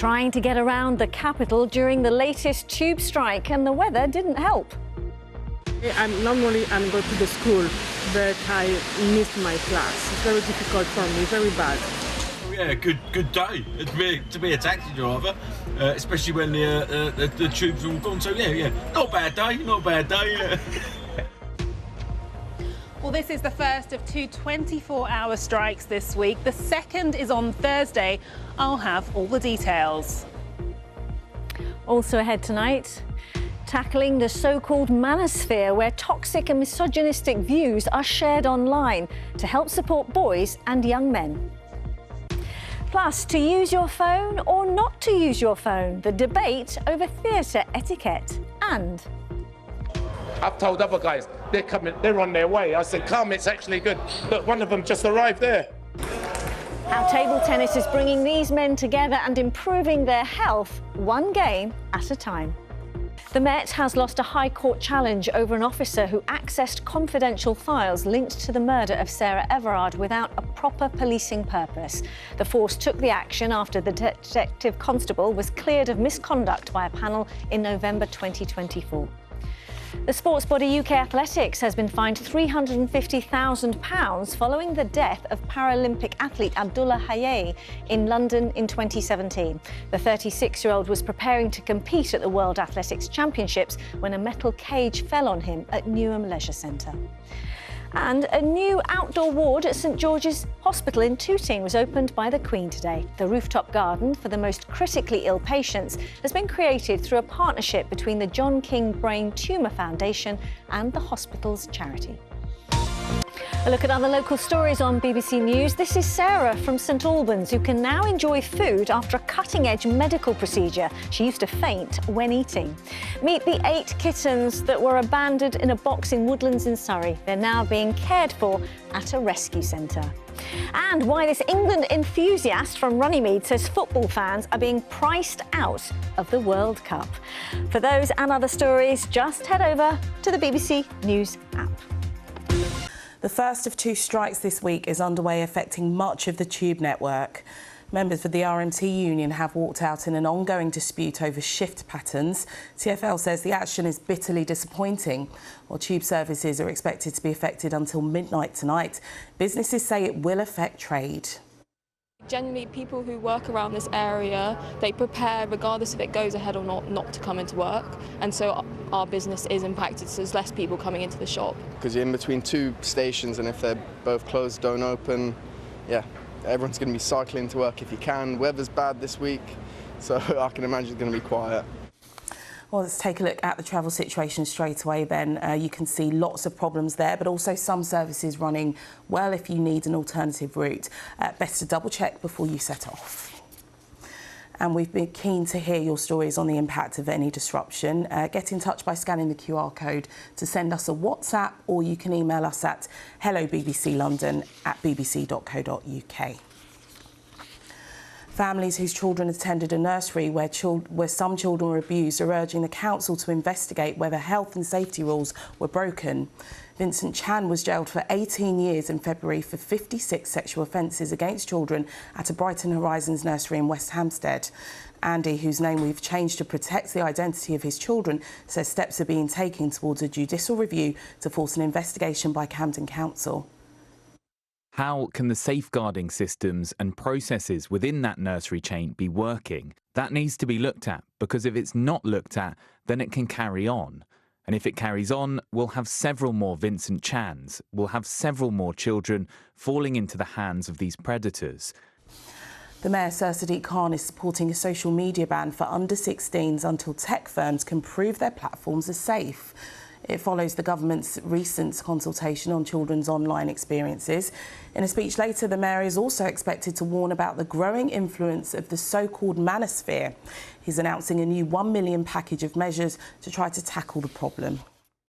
trying to get around the capital during the latest tube strike, and the weather didn't help. Normally I'm going to the school, but I missed my class. It's very difficult for me, very bad. Yeah, good day to be a taxi driver, especially when the tubes are all gone. So yeah, not a bad day, not a bad day. Yeah. Well, this is the first of two 24-hour strikes this week. The second is on Thursday. I'll have all the details. Also ahead tonight, tackling the so-called manosphere, where toxic and misogynistic views are shared online to help support boys and young men. Plus, to use your phone or not to use your phone, the debate over theatre etiquette. And I've told other guys, they're coming, they're on their way. I said, come, it's actually good. Look, one of them just arrived there. how table tennis is bringing these men together and improving their health, one game at a time. The Met has lost a High Court challenge over an officer who accessed confidential files linked to the murder of Sarah Everard without a proper policing purpose. The force took the action after the detective constable was cleared of misconduct by a panel in November 2024. The sports body UK Athletics has been fined £350,000 following the death of Paralympic athlete Abdullah Hayei in London in 2017. The 36-year-old was preparing to compete at the World Athletics Championships when a metal cage fell on him at Newham Leisure Centre. And a new outdoor ward at St George's Hospital in Tooting was opened by the Queen today. The rooftop garden for the most critically ill patients has been created through a partnership between the John King Brain Tumour Foundation and the hospital's charity. A look at other local stories on BBC News. This is Sarah from St Albans, who can now enjoy food after a cutting-edge medical procedure. She used to faint when eating. Meet the 8 kittens that were abandoned in a box in Woodlands in Surrey. They're now being cared for at a rescue centre. And why this England enthusiast from Runnymede says football fans are being priced out of the World Cup. For those and other stories, just head over to the BBC News app. The first of 2 strikes this week is underway, affecting much of the tube network. Members of the RMT union have walked out in an ongoing dispute over shift patterns. TfL says the action is bitterly disappointing. While tube services are expected to be affected until midnight tonight, businesses say it will affect trade. Generally, people who work around this area, they prepare, regardless if it goes ahead or not to come into work. And so our business is impacted, so there's less people coming into the shop. Because you're in between 2 stations, and if they're both closed, don't open, yeah, everyone's going to be cycling to work if you can. Weather's bad this week, so I can imagine it's going to be quiet. Well, let's take a look at the travel situation straight away, Ben. You can see lots of problems there, but also some services running well if you need an alternative route. Best to double-check before you set off. And we've been keen to hear your stories on the impact of any disruption. Get in touch by scanning the QR code to send us a WhatsApp, or you can email us at hellobbclondon@bbc.co.uk. Families whose children attended a nursery where some children were abused are urging the council to investigate whether health and safety rules were broken. Vincent Chan was jailed for 18 years in February for 56 sexual offences against children at a Brighton Horizons nursery in West Hampstead. Andy, whose name we've changed to protect the identity of his children, says steps are being taken towards a judicial review to force an investigation by Camden Council. How can the safeguarding systems and processes within that nursery chain be working? That needs to be looked at, because if it's not looked at, then it can carry on. And if it carries on, we'll have several more Vincent Chans. We'll have several more children falling into the hands of these predators. The Mayor, Sir Sadiq Khan, is supporting a social media ban for under-16s until tech firms can prove their platforms are safe. It follows the government's recent consultation on children's online experiences. In a speech later, the Mayor is also expected to warn about the growing influence of the so-called manosphere. He's announcing a new £1 million package of measures to try to tackle the problem.